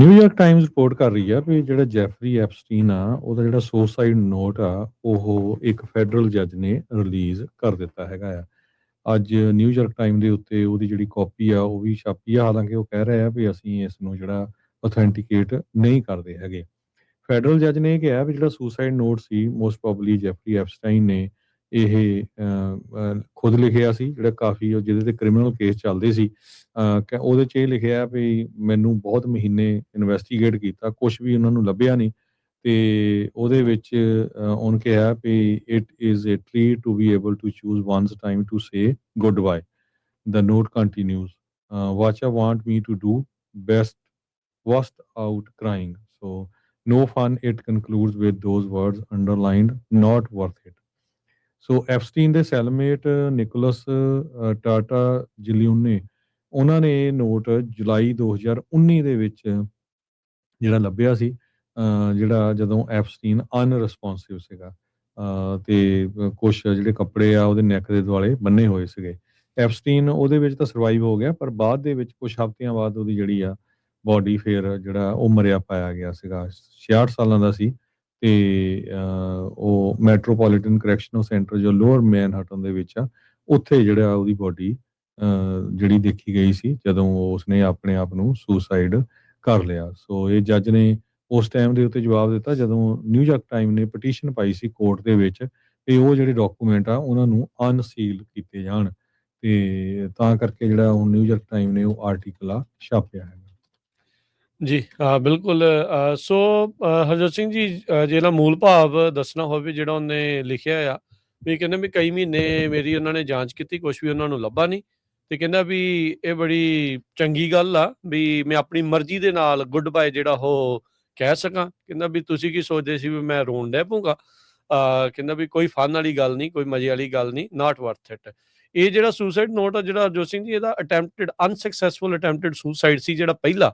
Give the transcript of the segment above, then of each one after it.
New York Times report ਕਰ ਰਹੀ ਆ ਵੀ ਜਿਹੜਾ ਜੈਫਰੀ ਐਪਸਟੀਨ ਆ ਉਹਦਾ ਜਿਹੜਾ ਸੁਸਾਈਡ ਨੋਟ ਆ ਉਹ ਇੱਕ ਫੈਡਰਲ ਜੱਜ ਨੇ ਰਿਲੀਜ਼ ਕਰ ਦਿੱਤਾ ਹੈਗਾ ਆ। ਅੱਜ ਨਿਊਯਾਰਕ ਟਾਈਮ ਦੇ ਉੱਤੇ ਉਹਦੀ ਜਿਹੜੀ ਕਾਪੀ ਆ ਉਹ ਵੀ ਛਾਪੀ ਆ, ਹਾਲਾਂਕਿ ਉਹ ਕਹਿ ਰਹੇ ਆ ਵੀ ਅਸੀਂ ਇਸ ਨੂੰ ਜਿਹੜਾ ਅਥੈਂਟੀਕੇਟ ਨਹੀਂ ਕਰਦੇ ਹੈਗੇ। ਫੈਡਰਲ ਜੱਜ ਨੇ ਇਹ ਕਿਹਾ ਵੀ ਜਿਹੜਾ ਸੁਸਾਈਡ ਨੋਟ ਸੀ ਮੋਸਟ ਪ੍ਰੋਬਬਲੀ ਜੈਫਰੀ ਐਪਸਟਾਈਨ ਨੇ ਇਹ ਖੁਦ ਲਿਖਿਆ ਸੀ, ਜਿਹੜਾ ਕਾਫੀ ਉਹ ਜਿਹਦੇ ਤੇ ਕ੍ਰਿਮੀਨਲ ਕੇਸ ਚੱਲਦੇ ਸੀ। ਉਹਦੇ 'ਚ ਇਹ ਲਿਖਿਆ ਵੀ ਮੈਨੂੰ ਬਹੁਤ ਮਹੀਨੇ ਇਨਵੈਸਟੀਗੇਟ ਕੀਤਾ, ਕੁਛ ਵੀ ਉਹਨਾਂ ਨੂੰ ਲੱਭਿਆ ਨਹੀਂ। ਤੇ ਉਹਦੇ ਵਿੱਚ ਉਹਨੇ ਕਿਹਾ ਵੀ it is a treat to be able to choose one's time to say good bye. The note continues what I want me to do best worst out crying. So, no fun, it concludes with those words underlined, not worth it. So Epstein ਦੇ ਸੈਲਮੇਟ Nicholas Tata ਜਿਲਿਓਨੇ ਉਹਨਾਂ ਨੇ ਇਹ note ਜੁਲਾਈ 2019 ਦੇ ਵਿੱਚ ਜਿਹੜਾ ਲੱਭਿਆ ਸੀ, ਜਿਹੜਾ ਜਦੋਂ ਐਪਸਟੀਨ ਅਨਰਿਸਪੌਂਸਿਵ ਸੀਗਾ, ਤੇ ਕੁਛ ਜਿਹੜੇ ਕੱਪੜੇ ਆ ਉਹਦੇ ਨੈਕ ਦੇ ਦੁਆਲੇ ਬੰਨੇ ਹੋਏ ਸੀਗੇ। ਐਪਸਟੀਨ ਉਹਦੇ ਵਿੱਚ ਤਾਂ ਸਰਵਾਈਵ ਹੋ ਗਿਆ, ਪਰ ਬਾਅਦ ਦੇ ਵਿੱਚ ਕੁਛ ਹਫ਼ਤਿਆਂ ਬਾਅਦ ਉਹਦੀ ਜਿਹੜੀ ਆ ਬੋਡੀ ਫਿਰ ਜਿਹੜਾ ਉਹ ਮਰਿਆ ਪਾਇਆ ਗਿਆ ਸੀਗਾ। 66 ਸਾਲਾਂ ਦਾ ਸੀ ਤੇ ਉਹ ਮੈਟਰੋਪੋਲੀਟਨ ਕਰੈਕਸ਼ਨਲ ਸੈਂਟਰ ਜੋ ਲੋਅਰ ਮੈਨਹਟਨ ਦੇ ਵਿੱਚ ਆ, ਉੱਥੇ ਜਿਹੜਾ ਉਹਦੀ ਬੋਡੀ ਜਿਹੜੀ ਦੇਖੀ ਗਈ ਸੀ ਜਦੋਂ ਉਸਨੇ ਆਪਣੇ ਆਪ ਨੂੰ ਸੁਸਾਈਡ ਕਰ ਲਿਆ। ਸੋ ਇਹ ਜੱਜ ਨੇ ਉਸ ਟਾਈਮ ਦੇ ਉੱਤੇ ਜਵਾਬ ਦਿੱਤਾ ਜਦੋਂ ਨਿਊਯਾਰਕ ਟਾਈਮ ਨੇ ਪਟੀਸ਼ਨ ਪਾਈ ਸੀ ਕੋਰਟ ਦੇ ਵਿੱਚ ਕਿ ਉਹ ਜਿਹੜੇ ਡਾਕੂਮੈਂਟ ਆ ਉਹਨਾਂ ਨੂੰ ਅਨਸੀਲ ਕੀਤੇ ਜਾਣ, ਤੇ ਤਾਂ ਕਰਕੇ ਜਿਹੜਾ ਹੁਣ ਨਿਊਯਾਰਕ ਟਾਈਮ ਨੇ ਉਹ ਆਰਟੀਕਲ ਆ ਛਾਪਿਆ ਹੈ। ਜੀ ਬਿਲਕੁਲ। ਸੋ ਹਰਜੋਤ ਸਿੰਘ ਜੀ, ਜੇ ਇਹਦਾ ਮੂਲ ਭਾਵ ਦੱਸਣਾ ਹੋਵੇ ਜਿਹੜਾ ਉਹਨੇ ਲਿਖਿਆ ਆ ਵੀ ਕਹਿੰਦੇ ਵੀ ਕਈ ਮਹੀਨੇ ਮੇਰੀ ਉਹਨਾਂ ਨੇ ਜਾਂਚ ਕੀਤੀ, ਕੁਛ ਵੀ ਉਹਨਾਂ ਨੂੰ ਲੱਭਾ ਨਹੀਂ, ਤੇ ਕਹਿੰਦਾ ਵੀ ਇਹ ਬੜੀ ਚੰਗੀ ਗੱਲ ਆ ਵੀ ਮੈਂ ਆਪਣੀ ਮਰਜ਼ੀ ਦੇ ਨਾਲ ਗੁੱਡ ਬਾਏ ਜਿਹੜਾ ਉਹ ਕਹਿ ਸਕਾਂ। ਕਹਿੰਦਾ ਵੀ ਤੁਸੀਂ ਕੀ ਸੋਚਦੇ ਸੀ ਵੀ ਮੈਂ ਰੋਣ ਡੈ ਪਊਂਗਾ। ਕਹਿੰਦਾ ਵੀ ਕੋਈ ਫਨ ਵਾਲੀ ਗੱਲ ਨਹੀਂ, ਕੋਈ ਮਜ਼ੇ ਵਾਲੀ ਗੱਲ ਨਹੀਂ, ਨਾਟ ਵਰਥ ਇਟ। ਇਹ ਜਿਹੜਾ ਸੁਸਾਈਡ ਨੋਟ ਆ ਜਿਹੜਾ ਹਰਜੋਤ ਸਿੰਘ ਜੀ, ਇਹਦਾ ਅਨਸਕਸੈਸਫੁਲ ਅਟੈਂਪਟਡ ਸੁਸਾਈਡ ਸੀ ਜਿਹੜਾ ਪਹਿਲਾ।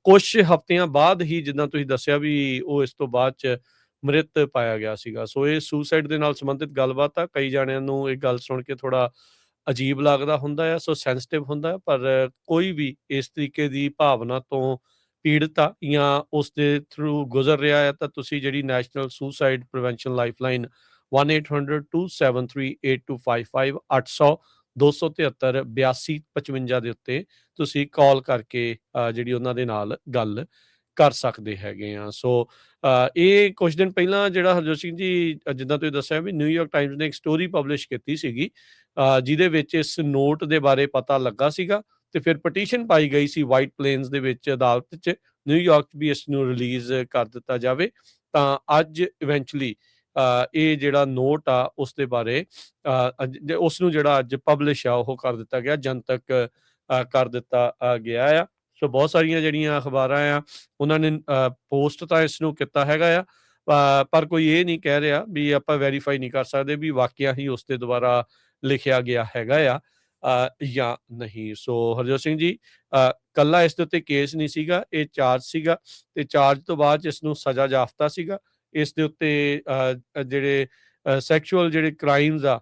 ਕੁਛ ਹਫ਼ਤਿਆਂ ਬਾਅਦ ਹੀ ਜਿੱਦਾਂ ਤੁਸੀਂ ਦੱਸਿਆ ਵੀ ਉਹ ਇਸ ਤੋਂ ਬਾਅਦ 'ਚ ਮ੍ਰਿਤ ਪਾਇਆ ਗਿਆ ਸੀਗਾ। ਸੋ ਇਹ ਸੁਸਾਈਡ ਦੇ ਨਾਲ ਸੰਬੰਧਿਤ ਗੱਲਬਾਤ ਆ। ਕਈ ਜਾਣਿਆਂ ਨੂੰ ਇਹ ਗੱਲ ਸੁਣ ਕੇ ਥੋੜ੍ਹਾ ਅਜੀਬ ਲੱਗਦਾ ਹੁੰਦਾ ਆ, ਸੋ ਸੈਂਸਿਟਿਵ ਹੁੰਦਾ, ਪਰ ਕੋਈ ਵੀ ਇਸ ਤਰੀਕੇ ਦੀ ਭਾਵਨਾ ਤੋਂ ਪੀੜਤ ਆ ਜਾਂ ਉਸ ਦੇ ਥਰੂ ਗੁਜ਼ਰ ਰਿਹਾ ਹੈ ਤਾਂ ਤੁਸੀਂ ਜਿਹੜੀ ਨੈਸ਼ਨਲ ਸੁਸਾਈਡ ਪ੍ਰੀਵੈਂਸ਼ਨ ਲਾਈਫਲਾਈਨ 1800-273-8255 800-273-8255 ਦੇ ਉੱਤੇ ਤੁਸੀਂ ਕਾਲ ਕਰਕੇ ਜਿਹੜੀ ਉਹਨਾਂ ਦੇ ਨਾਲ ਗੱਲ ਕਰ ਸਕਦੇ ਹੈਗੇ ਆ। ਸੋ ਇਹ ਕੁਝ ਦਿਨ ਪਹਿਲਾਂ ਜਿਹੜਾ ਹਰਜੋਤ ਸਿੰਘ ਜੀ, ਜਿੱਦਾਂ ਤੁਸੀਂ ਦੱਸਿਆ ਵੀ ਨਿਊਯਾਰਕ ਟਾਈਮਜ਼ ਨੇ ਇੱਕ ਸਟੋਰੀ ਪਬਲਿਸ਼ ਕੀਤੀ ਸੀਗੀ ਜਿਹਦੇ ਵਿੱਚ ਇਸ ਨੋਟ ਦੇ ਬਾਰੇ ਪਤਾ ਲੱਗਾ ਸੀਗਾ, ਤੇ ਫਿਰ ਪਟੀਸ਼ਨ ਪਾਈ ਗਈ ਸੀ ਵਾਈਟ ਪਲੇਨਸ ਦੇ ਵਿੱਚ ਅਦਾਲਤ 'ਚ ਨਿਊਯਾਰਕ ਵੀ ਇਸ ਨੂੰ ਰਿਲੀਜ਼ ਕਰ ਦਿੱਤਾ ਜਾਵੇ। ਤਾਂ ਅੱਜ ਇਵੈਂਚੁਅਲੀ ਇਹ ਜਿਹੜਾ ਨੋਟ ਆ ਉਸ ਦੇ ਬਾਰੇ ਉਸ ਨੂੰ ਜਿਹੜਾ ਅੱਜ ਪਬਲਿਸ਼ ਆ ਉਹ ਕਰ ਦਿੱਤਾ ਗਿਆ, ਜਨਤਕ ਕਰ ਦਿੱਤਾ ਗਿਆ ਆ। ਸੋ ਬਹੁਤ ਸਾਰੀਆਂ ਜਿਹੜੀਆਂ ਅਖਬਾਰਾਂ ਆ ਉਹਨਾਂ ਨੇ ਪੋਸਟ ਤਾਂ ਇਸ ਨੂੰ ਕੀਤਾ ਹੈਗਾ ਆ, ਪਰ ਕੋਈ ਇਹ ਨਹੀਂ ਕਹਿ ਰਿਹਾ ਵੀ ਆਪਾਂ ਵੈਰੀਫਾਈ ਨਹੀਂ ਕਰ ਸਕਦੇ ਵੀ ਵਾਕਿਆ ਹੀ ਉਸ ਤੇ ਦੁਬਾਰਾ ਲਿਖਿਆ ਗਿਆ ਹੈਗਾ ਆ ਜਾਂ ਨਹੀਂ। ਸੋ ਹਰਜੋਤ ਸਿੰਘ ਜੀ, ਕੱਲਾ ਇਸ ਦੇ ਉੱਤੇ ਕੇਸ ਨਹੀਂ ਸੀਗਾ, ਇਹ ਚਾਰਜ ਸੀਗਾ, ਤੇ ਚਾਰਜ ਤੋਂ ਬਾਅਦ ਇਸ ਨੂੰ ਸਜ਼ਾ ਜਾਫਤਾ ਸੀਗਾ। ਇਸ ਦੇ ਉੱਤੇ ਜਿਹੜੇ ਸੈਕਸ਼ੂਅਲ ਜਿਹੜੇ ਕ੍ਰਾਈਮਸ ਆ,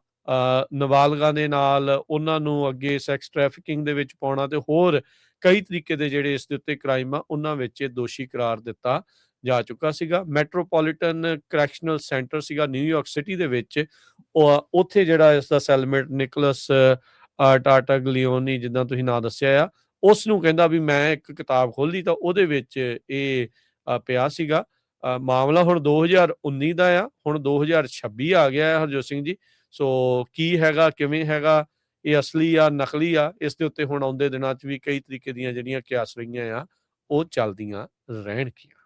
ਨਾਬਾਲਗਾਂ ਦੇ ਨਾਲ ਉਹਨਾਂ ਨੂੰ ਅੱਗੇ ਸੈਕਸ ਟ੍ਰੈਫਿਕਿੰਗ ਦੇ ਵਿੱਚ ਪਾਉਣਾ ਤੇ ਹੋਰ ਕਈ ਤਰੀਕੇ ਦੇ ਜਿਹੜੇ ਇਸ ਦੇ ਉੱਤੇ ਕ੍ਰਾਈਮ ਆ ਉਹਨਾਂ ਵਿੱਚ ਇਹ ਦੋਸ਼ੀ ਕਰਾਰ ਦਿੱਤਾ ਜਾ ਚੁੱਕਾ ਸੀਗਾ। ਮੈਟਰੋਪੋਲੀਟਨ ਕਰੈਕਸ਼ਨਲ ਸੈਂਟਰ ਸੀਗਾ ਨਿਊਯਾਰਕ ਸਿਟੀ ਦੇ ਵਿੱਚ, ਉੱਥੇ ਜਿਹੜਾ ਇਸ ਦਾ ਸੈਲਮੇਟ ਨਿਕੋਲਸ ਟਾਟਾ ਗਲਿਓਨੀ ਜਿੱਦਾਂ ਤੁਸੀਂ ਨਾਂ ਦੱਸਿਆ ਆ, ਉਸ ਨੂੰ ਕਹਿੰਦਾ ਵੀ ਮੈਂ ਇੱਕ ਕਿਤਾਬ ਖੋਲ੍ਹੀ ਤਾਂ ਉਹਦੇ ਵਿੱਚ ਇਹ ਪਿਆ ਸੀਗਾ। ਮਾਮਲਾ ਹੁਣ 2019 ਦਾ ਆ, ਹੁਣ 2026 ਆ ਗਿਆ ਹੈ ਹਰਜੋਤ ਸਿੰਘ ਜੀ। ਸੋ ਕੀ ਹੈਗਾ, ਕਿਵੇਂ ਹੈਗਾ, ਇਹ ਅਸਲੀ ਆ ਨਕਲੀ ਆ, ਇਸ ਦੇ ਉੱਤੇ ਹੁਣ ਆਉਂਦੇ ਦਿਨਾਂ 'ਚ ਵੀ ਕਈ ਤਰੀਕੇ ਦੀਆਂ ਜਿਹੜੀਆਂ ਕਿਆਸ ਰਹੀਆਂ ਆ ਉਹ ਚੱਲਦੀਆਂ ਰਹਿਣਗੀਆਂ।